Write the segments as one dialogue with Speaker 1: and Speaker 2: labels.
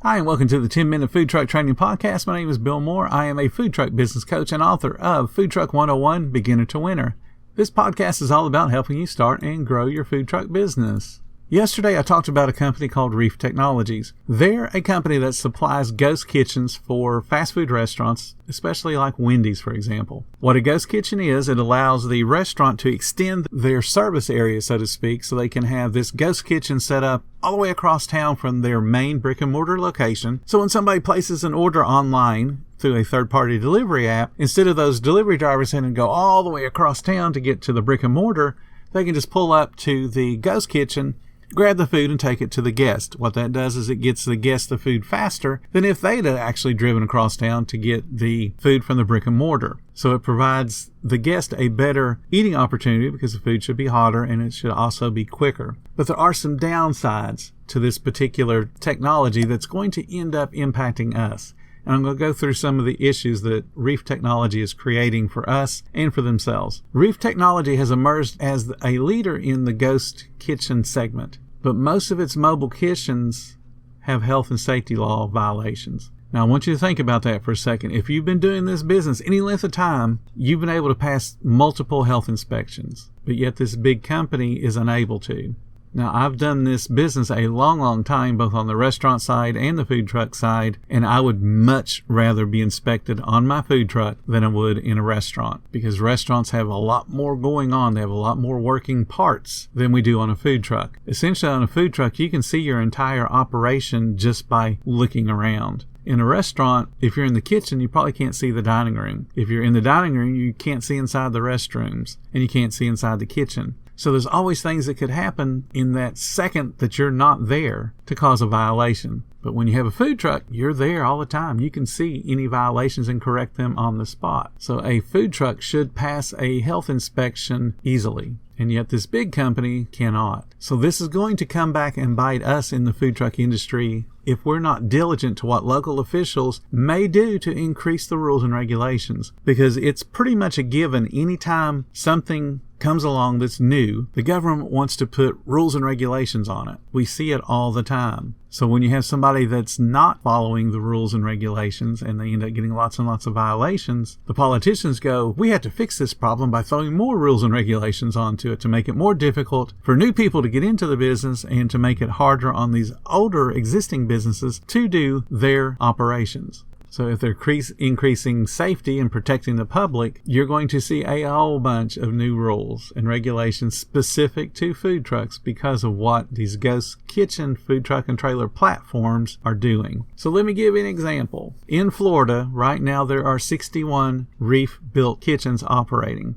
Speaker 1: Hi, and welcome to the 10-Minute Food Truck Training Podcast. My name is Bill Moore. I am a food truck business coach and author of Food Truck 101, Beginner to Winner. This podcast is all about helping you start and grow your food truck business. Yesterday, I talked about a company called Reef Technologies. They're a company that supplies ghost kitchens for fast food restaurants, especially like Wendy's, for example. What a ghost kitchen is, it allows the restaurant to extend their service area, so to speak, so they can have this ghost kitchen set up all the way across town from their main brick and mortar location. So when somebody places an order online through a third-party delivery app, instead of those delivery drivers having to go all the way across town to get to the brick and mortar, they can just pull up to the ghost kitchen, grab the food, and take it to the guest. What that does is it gets the guest the food faster than if they'd actually driven across town to get the food from the brick and mortar. So it provides the guest a better eating opportunity because the food should be hotter and it should also be quicker. But there are some downsides to this particular technology that's going to end up impacting us. And I'm going to go through some of the issues that Reef Technology is creating for us and for themselves. Reef Technology has emerged as a leader in the ghost kitchen segment, but most of its mobile kitchens have health and safety law violations. Now, I want you to think about that for a second. If you've been doing this business any length of time, you've been able to pass multiple health inspections, but yet this big company is unable to. Now, I've done this business a long time, both on the restaurant side and the food truck side, and I would much rather be inspected on my food truck than I would in a restaurant, because restaurants have a lot more going on. They have a lot more working parts than we do on a food truck. Essentially, on a food truck, you can see your entire operation just by looking around. In a restaurant, if you're in the kitchen, you probably can't see the dining room. If you're in the dining room, you can't see inside the restrooms, and you can't see inside the kitchen. So there's always things that could happen in that second that you're not there to cause a violation. But when you have a food truck, you're there all the time. You can see any violations and correct them on the spot. So a food truck should pass a health inspection easily, and yet this big company cannot. So this is going to come back and bite us in the food truck industry if we're not diligent to what local officials may do to increase the rules and regulations. Because it's pretty much a given anytime something comes along that's new, the government wants to put rules and regulations on it. We see it all the time. So when you have somebody that's not following the rules and regulations and they end up getting lots and lots of violations, the politicians go, we have to fix this problem by throwing more rules and regulations onto it to make it more difficult for new people to get into the business and to make it harder on these older existing businesses to do their operations. So if they're increasing safety and protecting the public, you're going to see a whole bunch of new rules and regulations specific to food trucks because of what these ghost kitchen food truck and trailer platforms are doing. So let me give you an example. In Florida, right now there are 61 Reef-built kitchens operating.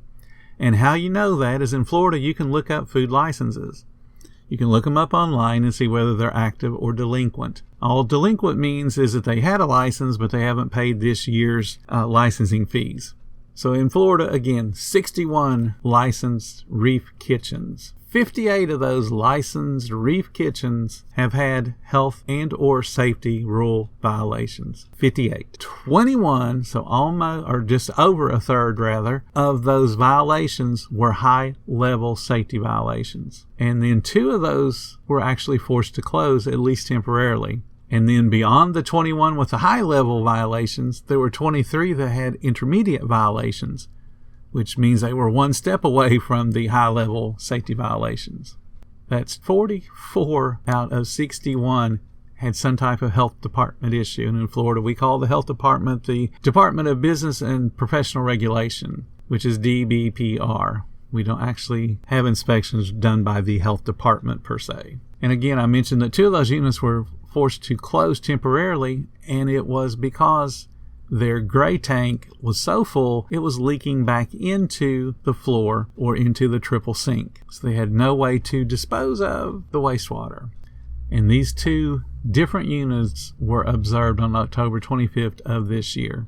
Speaker 1: And how you know that is in Florida, you can look up food licenses. You can look them up online and see whether they're active or delinquent. All delinquent means is that they had a license, but they haven't paid this year's licensing fees. So in Florida, again, 61 licensed Reef kitchens. 58 of those licensed Reef kitchens have had health and or safety rule violations. 58. 21, so almost, or just over a third rather, of those violations were high-level safety violations. And then 2 of those were actually forced to close, at least temporarily. And then beyond the 21 with the high-level violations, there were 23 that had intermediate violations, which means they were one step away from the high-level safety violations. That's 44 out of 61 had some type of health department issue. And in Florida, we call the health department the Department of Business and Professional Regulation, which is DBPR. We don't actually have inspections done by the health department per se. And again, I mentioned that 2 of those units were forced to close temporarily, and it was because their gray tank was so full it was leaking back into the floor or into the triple sink. So they had no way to dispose of the wastewater. And these 2 different units were observed on October 25th of this year,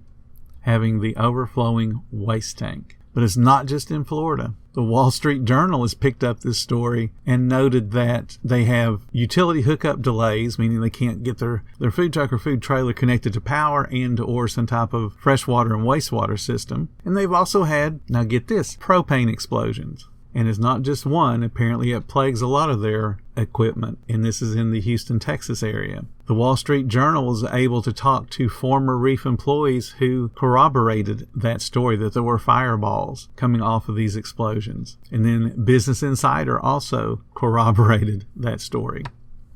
Speaker 1: having the overflowing waste tank. But it's not just in Florida. The Wall Street Journal has picked up this story and noted that they have utility hookup delays, meaning they can't get their food truck or food trailer connected to power and or some type of freshwater and wastewater system. And they've also had, now get this, propane explosions. And it's not just one. Apparently it plagues a lot of their equipment, and this is in the Houston, Texas area. The Wall Street Journal was able to talk to former reef employees who corroborated that story, that there were fireballs coming off of these explosions. And then Business Insider also corroborated that story.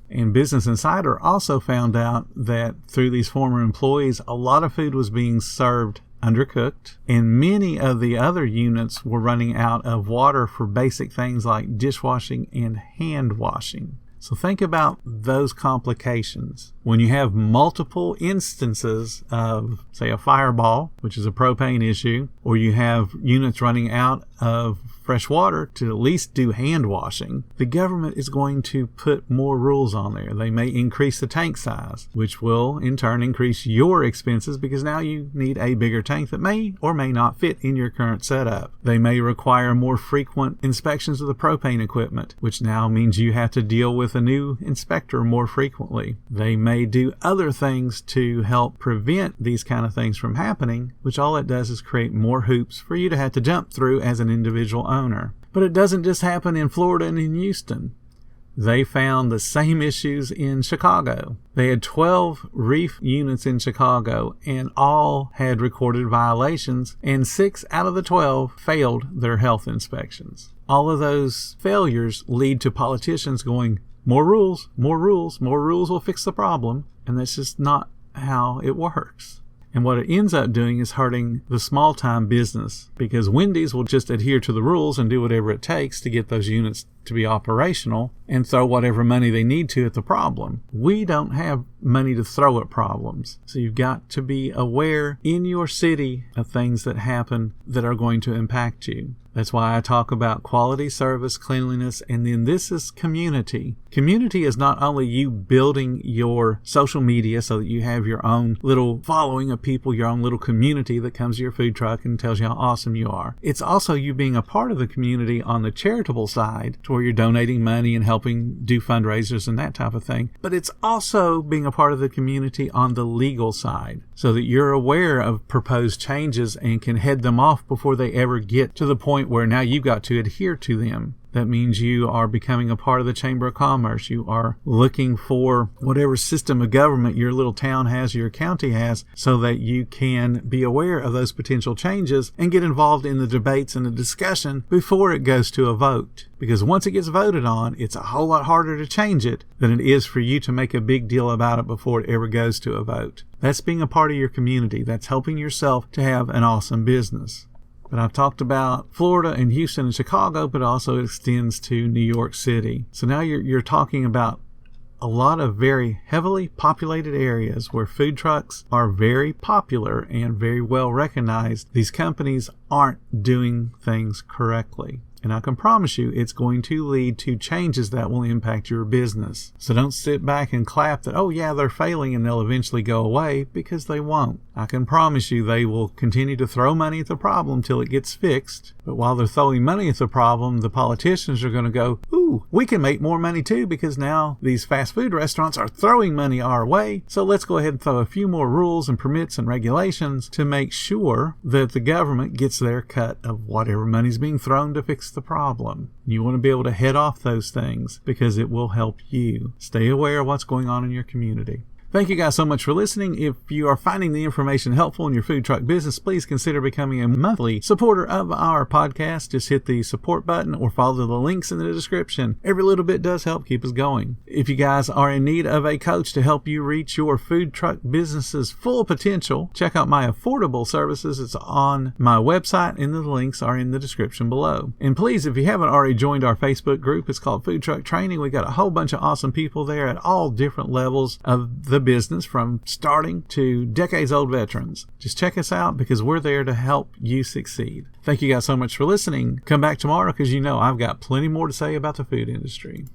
Speaker 1: And Business Insider also found out that through these former employees, a lot of food was being served undercooked, and many of the other units were running out of water for basic things like dishwashing and hand washing. So think about those complications. When you have multiple instances of, say, a fireball, which is a propane issue, or you have units running out of fresh water to at least do hand washing, the government is going to put more rules on there. They may increase the tank size, which will in turn increase your expenses because now you need a bigger tank that may or may not fit in your current setup. They may require more frequent inspections of the propane equipment, which now means you have to deal with a new inspector more frequently. They may do other things to help prevent these kind of things from happening, which all it does is create more hoops for you to have to jump through as an individual owner. But it doesn't just happen in Florida and in Houston. They found the same issues in Chicago. They had 12 reef units in Chicago, and all had recorded violations, and 6 out of the 12 failed their health inspections. All of those failures lead to politicians going, more rules, more rules, more rules will fix the problem. And that's just not how it works. And what it ends up doing is hurting the small-time business, because Wendy's will just adhere to the rules and do whatever it takes to get those units to be operational and throw whatever money they need to at the problem. We don't have money to throw at problems. So you've got to be aware in your city of things that happen that are going to impact you. That's why I talk about quality service, cleanliness, and then this is community. Community is not only you building your social media so that you have your own little following of people, your own little community that comes to your food truck and tells you how awesome you are. It's also you being a part of the community on the charitable side, to where you're donating money and helping do fundraisers and that type of thing. But it's also being a part of the community on the legal side, so that you're aware of proposed changes and can head them off before they ever get to the point where now you've got to adhere to them. That means you are becoming a part of the Chamber of Commerce. You are looking for whatever system of government your little town has, your county has, so that you can be aware of those potential changes and get involved in the debates and the discussion before it goes to a vote. Because once it gets voted on, it's a whole lot harder to change it than it is for you to make a big deal about it before it ever goes to a vote. That's being a part of your community. That's helping yourself to have an awesome business. But I've talked about Florida and Houston and Chicago, but also it extends to New York City. So now you're talking about a lot of very heavily populated areas where food trucks are very popular and very well recognized. These companies aren't doing things correctly. And I can promise you it's going to lead to changes that will impact your business. So don't sit back and clap that, oh yeah, they're failing and they'll eventually go away, because they won't. I can promise you they will continue to throw money at the problem till it gets fixed. But while they're throwing money at the problem, the politicians are going to go, ooh, we can make more money too, because now these fast food restaurants are throwing money our way. So let's go ahead and throw a few more rules and permits and regulations to make sure that the government gets their cut of whatever money's being thrown to fix the problem. You want to be able to head off those things because it will help you. Stay aware of what's going on in your community. Thank you guys so much for listening. If you are finding the information helpful in your food truck business, please consider becoming a monthly supporter of our podcast. Just hit the support button or follow the links in the description. Every little bit does help keep us going. If you guys are in need of a coach to help you reach your food truck business's full potential, check out my affordable services. It's on my website, and the links are in the description below. And please, if you haven't already joined our Facebook group, it's called Food Truck Training. We got a whole bunch of awesome people there at all different levels of the business, from starting to decades-old veterans. Just check us out, because we're there to help you succeed. Thank you guys so much for listening. Come back tomorrow, because you know I've got plenty more to say about the food industry.